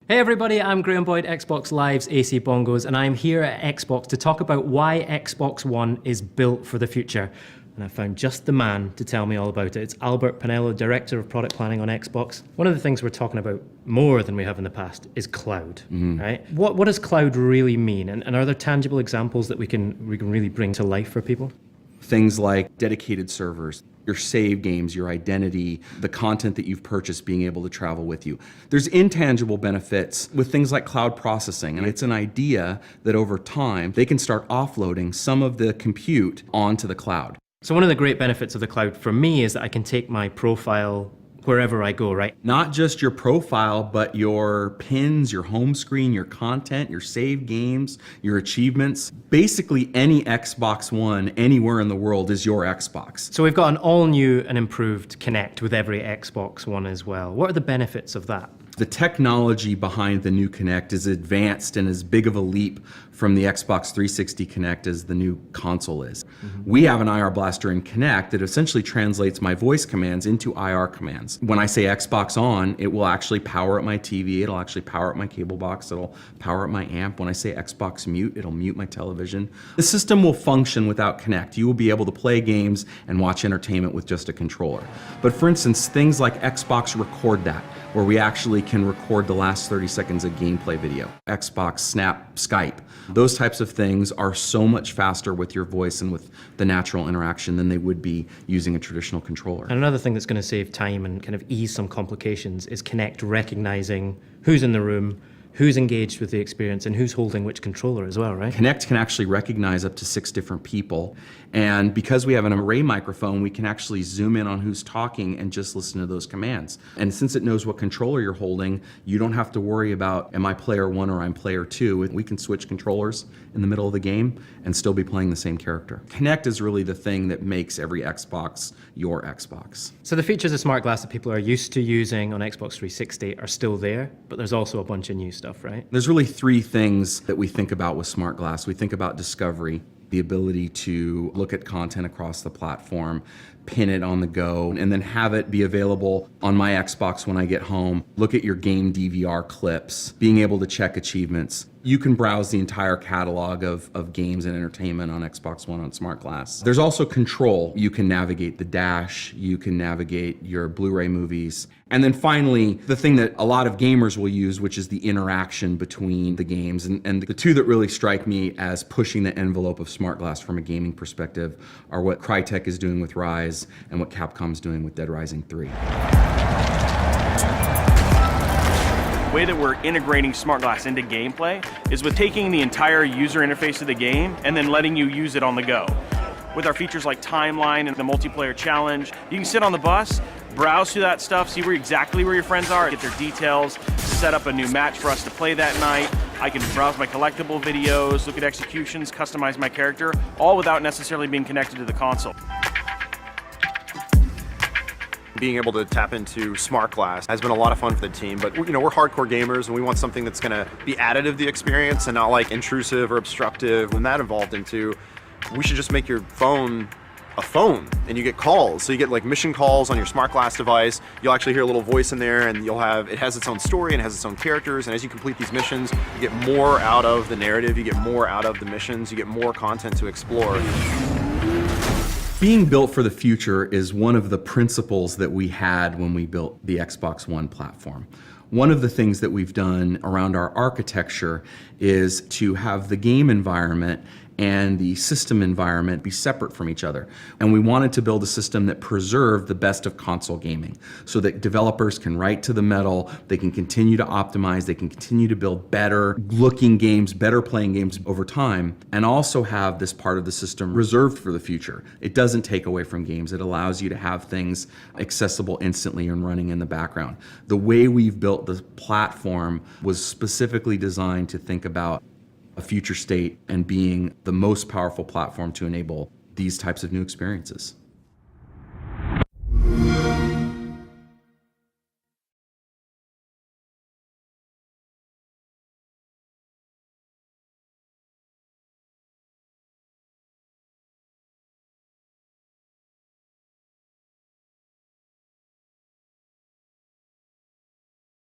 Hey everybody, I'm Graham Boyd, Xbox Live's AC Bongos, and I'm here at Xbox to talk about why Xbox One is built for the future. And I found just the man to tell me all about it. It's Albert Pinello, Director of Product Planning on Xbox. One of the things we're talking about more than we have in the past is cloud, right? What does cloud really mean? And are there tangible examples that we can really bring to life for people? Things like dedicated servers, your save games, your identity, the content that you've purchased being able to travel with you. There's intangible benefits with things like cloud processing, and it's an idea that over time they can start offloading some of the compute onto the cloud. So one of the great benefits of the cloud for me is that I can take my profile wherever I go, right? Not just your profile, but your pins, your home screen, your content, your save games, your achievements. Basically any Xbox One anywhere in the world is your Xbox. So we've got an all new and improved Kinect with every Xbox One as well. What are the benefits of that? The technology behind the new Kinect is advanced and as big of a leap from the Xbox 360 Kinect as the new console is. We have an IR blaster in Kinect that essentially translates my voice commands into IR commands. When I say Xbox on, it will actually power up my TV, it'll actually power up my cable box, it'll power up my amp. When I say Xbox mute, it'll mute my television. The system will function without Kinect. You will be able to play games and watch entertainment with just a controller. But for instance, things like Xbox Record That, where we actually can record the last 30 seconds of gameplay video. Xbox, Snap, Skype. Those types of things are so much faster with your voice and with the natural interaction than they would be using a traditional controller. And another thing that's going to save time and kind of ease some complications is Kinect recognizing who's in the room, who's engaged with the experience, and who's holding which controller as well, right? Kinect can actually recognize up to 6 different people. And because we have an array microphone, we can actually zoom in on who's talking and just listen to those commands. And since it knows what controller you're holding, you don't have to worry about, am I player 1 or I'm player 2? We can switch controllers in the middle of the game and still be playing the same character. Kinect is really the thing that makes every Xbox your Xbox. So the features of Smartglass that people are used to using on Xbox 360 are still there, but there's also a bunch of new stuff, right? There's really 3 things that we think about with Smartglass. We think about discovery, the ability to look at content across the platform, pin it on the go, and then have it be available on my Xbox when I get home. Look at your game DVR clips, being able to check achievements. You can browse the entire catalog of games and entertainment on Xbox One on Smartglass. There's also control. You can navigate the dash, you can navigate your Blu-ray movies. And then finally, the thing that a lot of gamers will use, which is the interaction between the games. And the 2 that really strike me as pushing the envelope of Smartglass from a gaming perspective are what Crytek is doing with Rise and what Capcom's doing with Dead Rising 3. The way that we're integrating Smartglass into gameplay is with taking the entire user interface of the game and then letting you use it on the go. With our features like Timeline and the multiplayer challenge, you can sit on the bus, browse through that stuff, see exactly where your friends are, get their details, set up a new match for us to play that night. I can browse my collectible videos, look at executions, customize my character, all without necessarily being connected to the console. Being able to tap into Smartglass has been a lot of fun for the team, but we're hardcore gamers and we want something that's going to be additive to the experience and not like intrusive or obstructive. When that evolved into, we should just make your phone a phone and you get calls. So you get like mission calls on your Smartglass device. You'll actually hear a little voice in there and it has its own story and it has its own characters. And as you complete these missions, you get more out of the narrative, you get more out of the missions, you get more content to explore. Being built for the future is one of the principles that we had when we built the Xbox One platform. One of the things that we've done around our architecture is to have the game environment and the system environment be separate from each other. And we wanted to build a system that preserved the best of console gaming so that developers can write to the metal, they can continue to optimize, they can continue to build better looking games, better playing games over time, and also have this part of the system reserved for the future. It doesn't take away from games. It allows you to have things accessible instantly and running in the background. The way we've built the platform was specifically designed to think about a future state and being the most powerful platform to enable these types of new experiences.